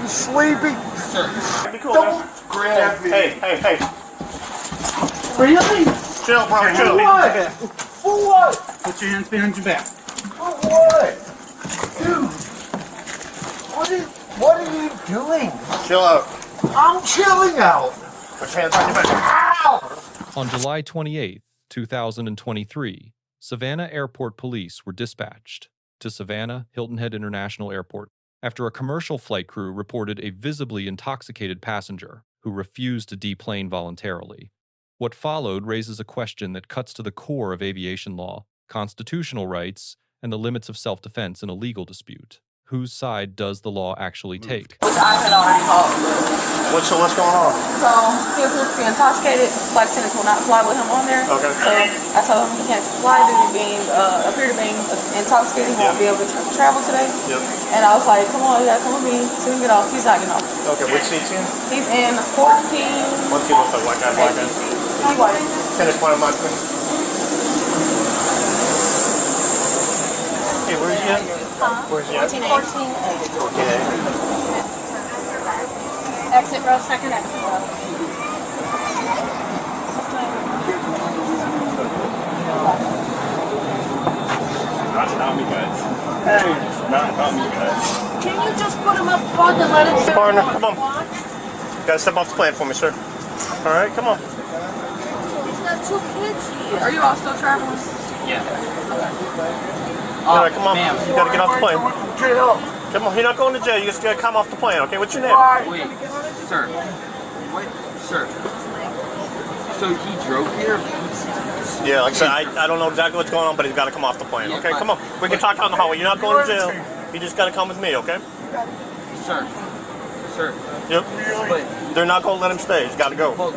sleeping. Sir. Be cool, Don't man. grab me. Hey. Really? Chill, bro, chill. For what? For what? Put your hands behind your back. For what? Dude, what are you doing? Chill out. I'm chilling out. Put your hands on your back. Ow! On July 28, 2023, Savannah Airport Police were dispatched to Savannah Hilton Head International Airport after a commercial flight crew reported a visibly intoxicated passenger who refused to deplane voluntarily. What followed raises a question that cuts to the core of aviation law, constitutional rights, and the limits of self-defense in a legal dispute. Whose side does the law actually take? Which I had already called. What's going on? So he appears to be intoxicated. Flight attendants will not fly with him on there. Okay. So I told him he can't fly due to appear to being intoxicated. He won't be able to travel today. Yep. And I was like, come on, you gotta come with me so we can get off. He's not getting off. Okay, which seat's in? He's in 14. What seat looks like white guy, black guy? He's white. Finish one of my things. Hey, where's he at? Where's he at? 14A. Exit row, second exit row. Not me, guys. Hey, not me, guys. Can you just put him up front and let him sit? Partner, come on. Gotta step off the plane for me, sir. All right, come on. He's got two kids here. Are you all still traveling? Yeah. All right, come on. ma'am. You gotta get off the plane. Jail. Come on, you're not going to jail. You just gotta come off the plane, okay? What's your name? Wait, sir. Wait, sir. So he drove here? Yeah, like I said, I don't know exactly what's going on, but he's gotta come off the plane, okay? Come on. We can talk out in the hallway. You're not going to jail. You just gotta come with me, okay? Sir. Sir. Yep. But, They're not gonna let him stay. He's gotta go. well,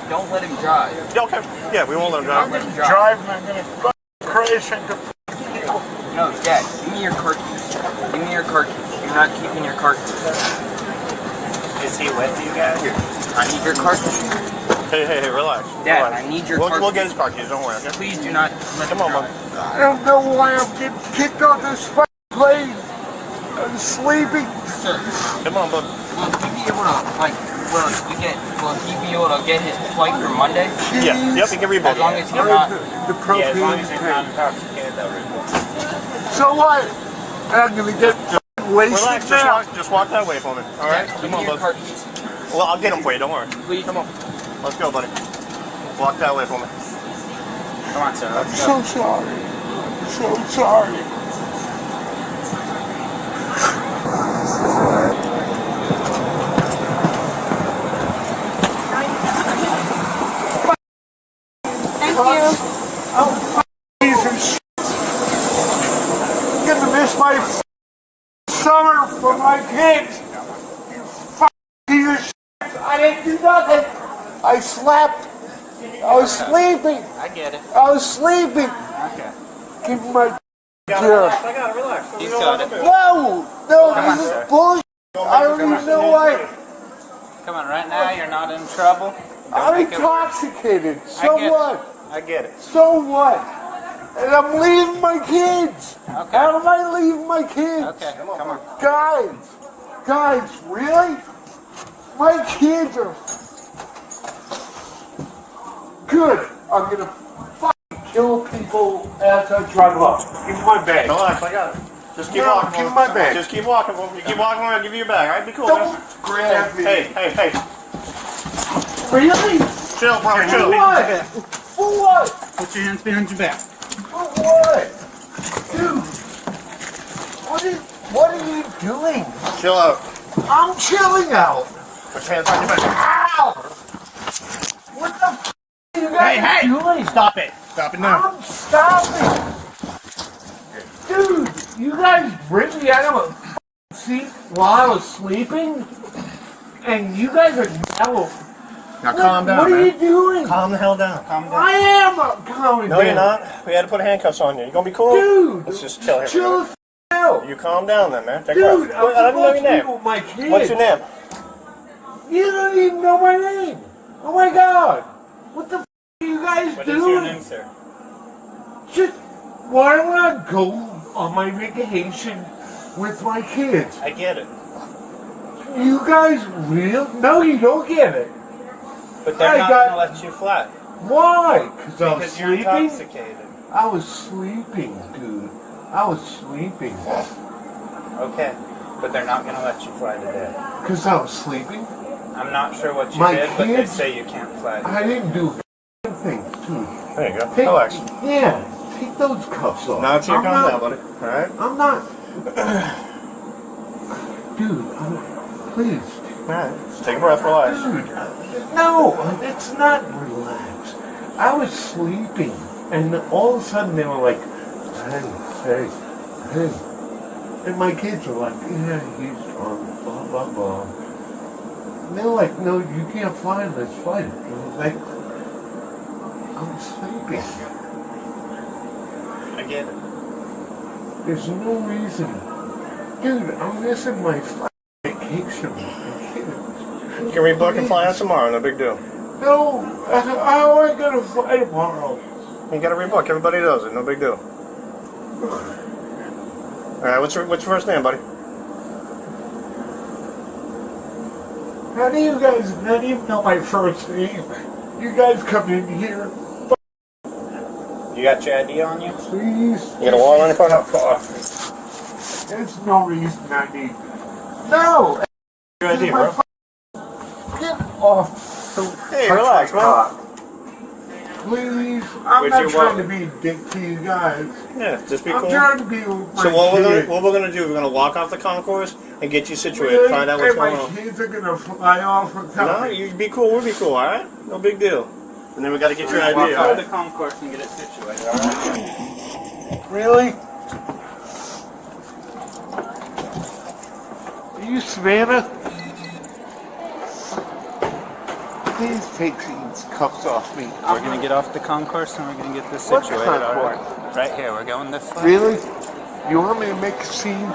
don't let him drive. Yeah, okay. Yeah, we won't let him Don't drive. let him drive. Driving, I'm gonna crash into people. No, Dad, give me your car keys. Give me your car keys. You're not keeping your car keys. Is he with you guys? Here, I need your car keys. Hey, relax. Dad, Relax. I need your car keys. We'll get his car keys, don't worry, okay? Please do not let Come him on, drive. Mom. I don't know why I'm getting kicked off this fucking plane. I'm sleeping. Sir, Come on, bud. will he be able to, like, will he be able to get his flight for Monday? Yeah, yep, he can rebook. As long as he's not. The Yeah, as long as propane he's not intoxicated, they'll remove. So what? I'm gonna get wasted Relax, now. just walk that way for me, all right? Give Come me on, your bud. car keys. Well, I'll get them for you, don't worry. Please. Come on. Let's go, buddy. Walk that way for me. Come on, sir. I'm Let's go. so sorry. I'm so sorry. Thank you. Oh, piece of shit. I'm gonna miss my summer for my kids. You piece of shit. I didn't do nothing. I slept. I was sleeping. I get it. I was sleeping. Okay. Give me my here. I got it, relax. He's got it. No, this is bullshit. I don't even know why. Come on, right now you're not in trouble. Don't I'm make it worse. intoxicated. So I get it. what? I get it. So what? And I'm leaving my kids. Okay. How am I leaving my kids? Okay, come on. Guys, really? My kids are good. I'm gonna fucking kill people as I drive up. Give me my bag. Relax, I got it. Just keep No, walking. give me my bag. Just keep walking. You keep walking, I'll give you your bag, all right? Be cool, Don't man. grab me. Hey. Really? Chill, bro, For chill. what? For what? Put your hands behind your back. For what? Dude, what are you doing? Chill out. I'm chilling out. Put your hands on your back. Ow! What the f are you guys doing? Stop it. Stop it now. I'm stopping. Dude, you guys bring me out of a f***ing seat while I was sleeping? And you guys are now... Now calm down, What are man. you doing? Calm the hell down. Calm down. I am calming No, down. you're not. We had to put handcuffs on you. You gonna be cool? Dude, Let's just chill here. chill the f out. You calm down then, man. Take a Dude, breath. I'm I don't even know supposed your to be name. with my kids. What's your name? You don't even know my name. Oh my god. What the f are you guys What doing? is your name, sir? Just, why don't I go on my vacation with my kids? I get it. You guys real? No, you don't get it. But they're not going to let you fly. Why? Because I was Because you're sleeping? intoxicated. I was sleeping, dude. I was sleeping. Okay. But they're not going to let you fly today. Because I was sleeping? I'm not sure what you My did, but they kids- say you can't fly today. I didn't do things, dude. There you go. Take, Relax. Yeah, take those cuffs off. Now it's your I'm calm not- down, buddy. All right. I'm not. Dude, please. All right. Just take a breath. Relax. Dude, no, it's not relaxed. I was sleeping, and all of a sudden they were like, hey. And my kids were like, yeah, he's drunk, blah, blah, blah. And they were like, no, you can't fly on this flight. And I was like, I'm sleeping. I get it. There's no reason. Dude, I'm missing my vacation. You can rebook and fly out tomorrow. No big deal. No, how am I gonna fly tomorrow? You got to rebook. Everybody does it. No big deal. All right. What's your first name, buddy? How do you guys not even know my first name? You guys come in here, You got your ID on you? please. You got a wallet on your phone? There's no reason I need. No! Your ID, bro. Get off the Hey, relax, man. Please. I'm Where's not your trying wallet? to be a dick to you guys. Yeah, just be I'm cool. trying to be with my So what kids. we're gonna do? We're gonna walk off the concourse and get you situated. Really? Find out what's And my going on. kids are gonna fly off without No, me. you be cool. We'll be cool. All right. No big deal. And then we got to get your ID. Walk All off right? the concourse and get it situated, alright? Really? Are you Savannah? Please take these cuffs off me. We're going to get off the concourse and we're going to get this What situated, concourse? alright? Right here, we're going this way. Really? You want me to make a scene?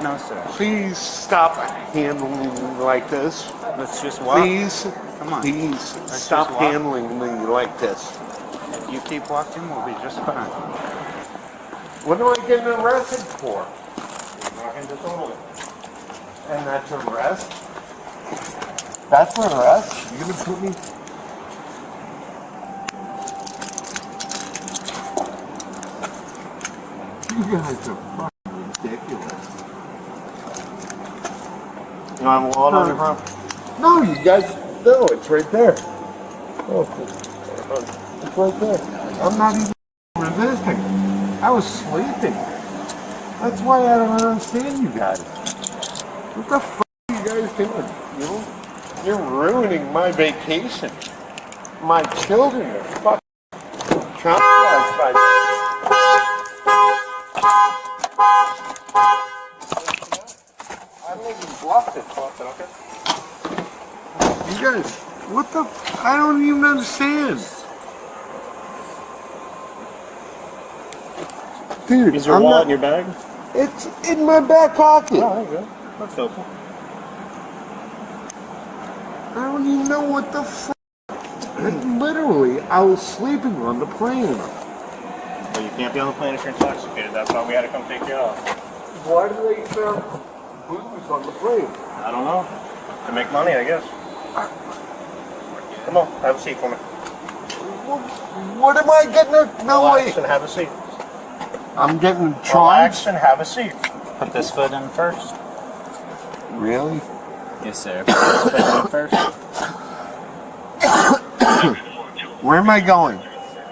No, sir. Please stop handling me like this. Let's just walk. Please, Come on. please Let's stop just walk. handling me like this. If you keep walking, we'll be just fine. What am I getting arrested for? Walking disorderly. And that's arrest? That's an arrest? You gonna put me? You guys are fucking ridiculous. You don't have a wallet on your phone? No, you guys, no, it's right there. Oh, it's right there. I'm not even resisting. I was sleeping. That's why I don't understand you guys. What the fuck are you guys doing? You know? You're ruining my vacation. My children are fucking traumatized by this. I'm making bluffed it. Okay. You guys, what the? I don't even understand. Dude, Is your I'm wallet not- in your bag? It's in my back pocket. Oh, there you go. That's open. I don't even know what the fuck. Literally, I was sleeping on the plane. Well, you can't be on the plane if you're intoxicated. That's why we had to come take you off. Why do they serve booze on the plane? I don't know. To make money, I guess. Come on, have a seat for me. What am I getting? No Relax way. and have a seat. I'm getting Relax charged. and have a seat. Put this foot in first. Really? Yes, sir. Put this foot in first. Where am I going?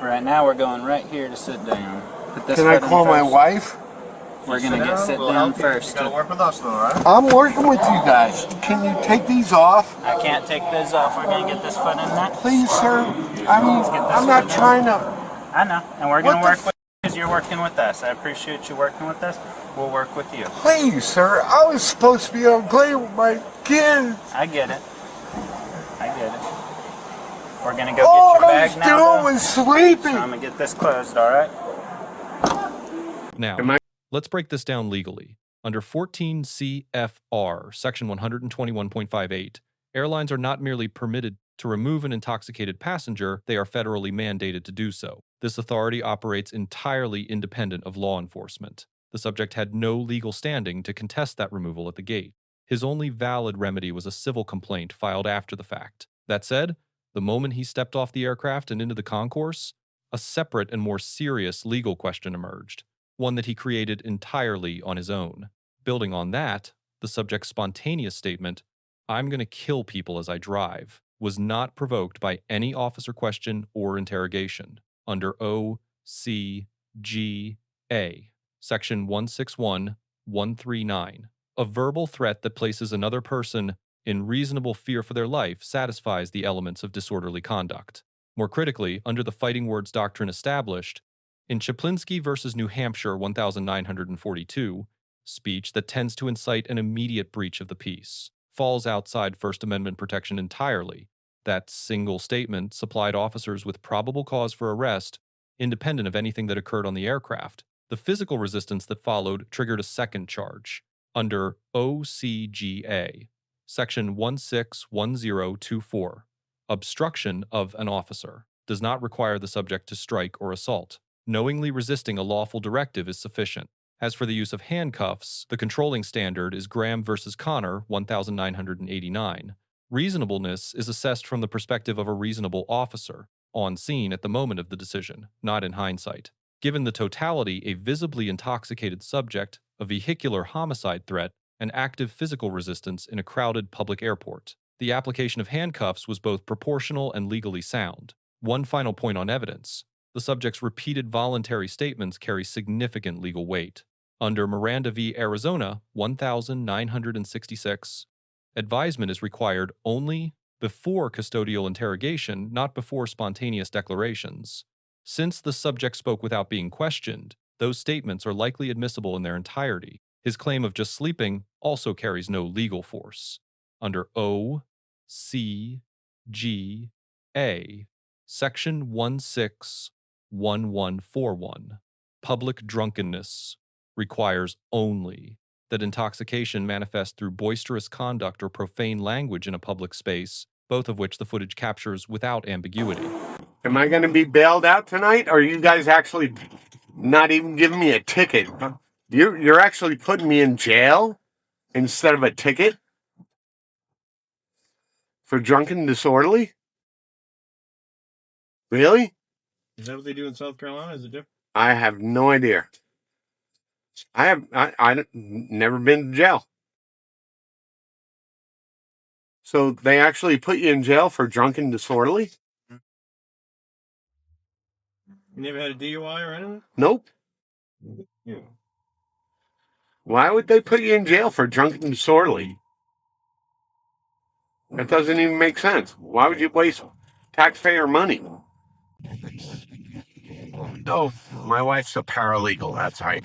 Right now, we're going right here to sit down. Put this Can I foot in call my first. wife? We're going to get sit down first. You gotta work with us though, alright? I'm working with you guys. Can you take these off? I can't take those off. We're going to get this foot in there. Please, sir. I mean, I'm not trying to. I know. And we're going What to the work with you because you're working with us. I appreciate you working with us. We'll work with you. Please, sir. I was supposed to be on plane with my kids. I get it. I get it. We're going to go All get your I bag was now. doing though. was So sleeping. I'm going to get this closed, all right? Now, Am I- let's break this down legally. Under 14 C.F.R, Section 121.58, airlines are not merely permitted to remove an intoxicated passenger, they are federally mandated to do so. This authority operates entirely independent of law enforcement. The subject had no legal standing to contest that removal at the gate. His only valid remedy was a civil complaint filed after the fact. That said, the moment he stepped off the aircraft and into the concourse, a separate and more serious legal question emerged, one that he created entirely on his own. Building on that, the subject's spontaneous statement, "I'm going to kill people as I drive," was not provoked by any officer question or interrogation. Under O.C.G.A, Section 161.139, a verbal threat that places another person in reasonable fear for their life satisfies the elements of disorderly conduct. More critically, under the fighting words doctrine established, in Chaplinsky versus New Hampshire 1942, speech that tends to incite an immediate breach of the peace falls outside First Amendment protection entirely. That single statement supplied officers with probable cause for arrest, independent of anything that occurred on the aircraft. The physical resistance that followed triggered a second charge. Under O.C.G.A, Section 161024, obstruction of an officer does not require the subject to strike or assault. Knowingly resisting a lawful directive is sufficient. As for the use of handcuffs, the controlling standard is Graham versus Connor, 1989. Reasonableness is assessed from the perspective of a reasonable officer, on scene at the moment of the decision, not in hindsight. Given the totality, a visibly intoxicated subject, a vehicular homicide threat, and active physical resistance in a crowded public airport, the application of handcuffs was both proportional and legally sound. One final point on evidence. The subject's repeated voluntary statements carry significant legal weight. Under Miranda v. Arizona, 1966, advisement is required only before custodial interrogation, not before spontaneous declarations. Since the subject spoke without being questioned, those statements are likely admissible in their entirety. His claim of just sleeping also carries no legal force. Under O.C.G.A, Section 161141, public drunkenness requires only that intoxication manifest through boisterous conduct or profane language in a public space, both of which the footage captures without ambiguity. Am I going to be bailed out tonight, or are you guys actually not even giving me a ticket? You're actually putting me in jail instead of a ticket for drunken disorderly? Really? Is that what they do in South Carolina? Is it different? I have no idea. I never been to jail. So they actually put you in jail for drunken disorderly? You never had a DUI or anything? Nope. Yeah. Why would they put you in jail for drunken disorderly? That doesn't even make sense. Why would you waste taxpayer money? No, my wife's a paralegal, that's right.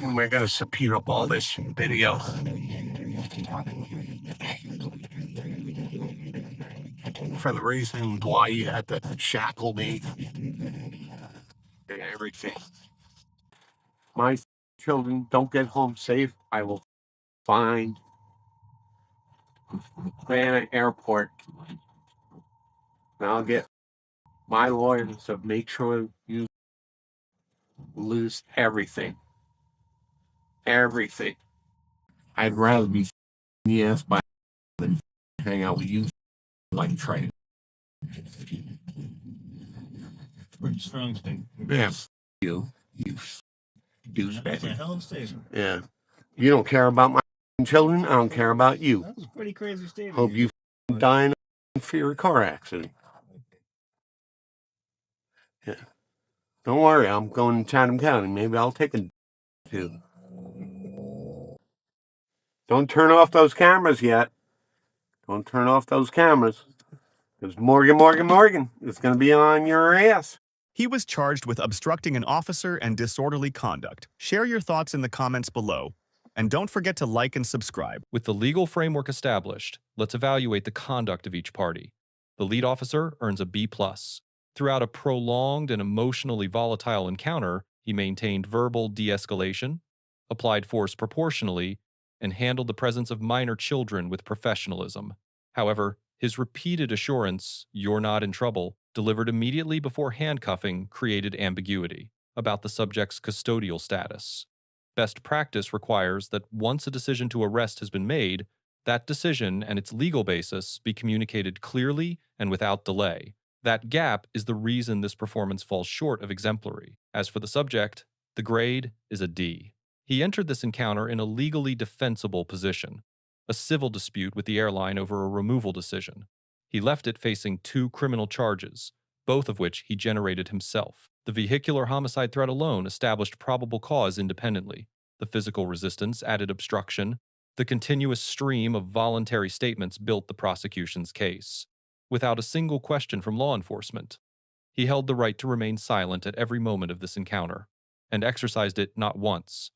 And we're going to subpoena up all this video. For the reason why you had to shackle me and everything. My children don't get home safe, I will find Savannah Airport. And I'll get my lawyers to make sure you lose everything. Everything. I'd rather be yes by than hang out with you like train. Pretty strong statement. Yeah. You douchebag. That's a hell of a statement. Yeah. You don't care about my children, I don't care about you. That was a pretty crazy statement. Hope you die in a fear car accident. Yeah. Don't worry, I'm going to Chatham County. Maybe I'll take a too. Don't turn off those cameras yet. Don't turn off those cameras. Because Morgan is going to be on your ass. He was charged with obstructing an officer and disorderly conduct. Share your thoughts in the comments below. And don't forget to like and subscribe. With the legal framework established, let's evaluate the conduct of each party. The lead officer earns a B+. Throughout a prolonged and emotionally volatile encounter, he maintained verbal de-escalation, applied force proportionally, and handled the presence of minor children with professionalism. However, his repeated assurance, "You're not in trouble," delivered immediately before handcuffing created ambiguity about the subject's custodial status. Best practice requires that once a decision to arrest has been made, that decision and its legal basis be communicated clearly and without delay. That gap is the reason this performance falls short of exemplary. As for the subject, the grade is a D. He entered this encounter in a legally defensible position, a civil dispute with the airline over a removal decision. He left it facing 2 criminal charges, both of which he generated himself. The vehicular homicide threat alone established probable cause independently. The physical resistance added obstruction. The continuous stream of voluntary statements built the prosecution's case, without a single question from law enforcement. He held the right to remain silent at every moment of this encounter, and exercised it not once.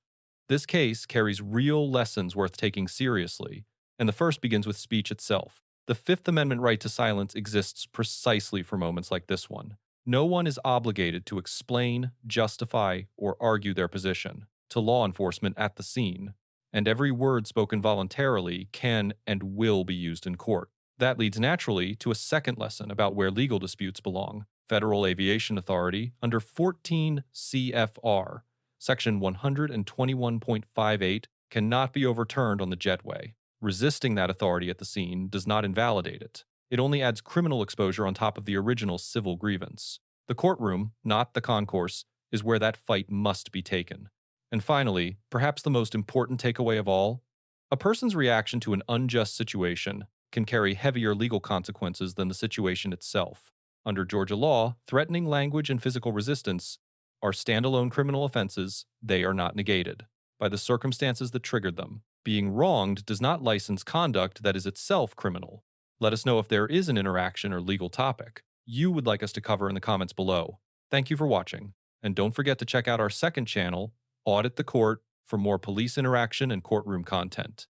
This case carries real lessons worth taking seriously, and the first begins with speech itself. The Fifth Amendment right to silence exists precisely for moments like this one. No one is obligated to explain, justify, or argue their position to law enforcement at the scene, and every word spoken voluntarily can and will be used in court. That leads naturally to a second lesson about where legal disputes belong. Federal Aviation Authority, under 14 C.F.R., Section 121.58, cannot be overturned on the jetway. Resisting that authority at the scene does not invalidate it. It only adds criminal exposure on top of the original civil grievance. The courtroom, not the concourse, is where that fight must be taken. And finally, perhaps the most important takeaway of all, a person's reaction to an unjust situation can carry heavier legal consequences than the situation itself. Under Georgia law, threatening language and physical resistance are standalone criminal offenses. They are not negated by the circumstances that triggered them. Being wronged does not license conduct that is itself criminal. Let us know if there is an interaction or legal topic you would like us to cover in the comments below. Thank you for watching, and don't forget to check out our second channel, Audit the Court, for more police interaction and courtroom content.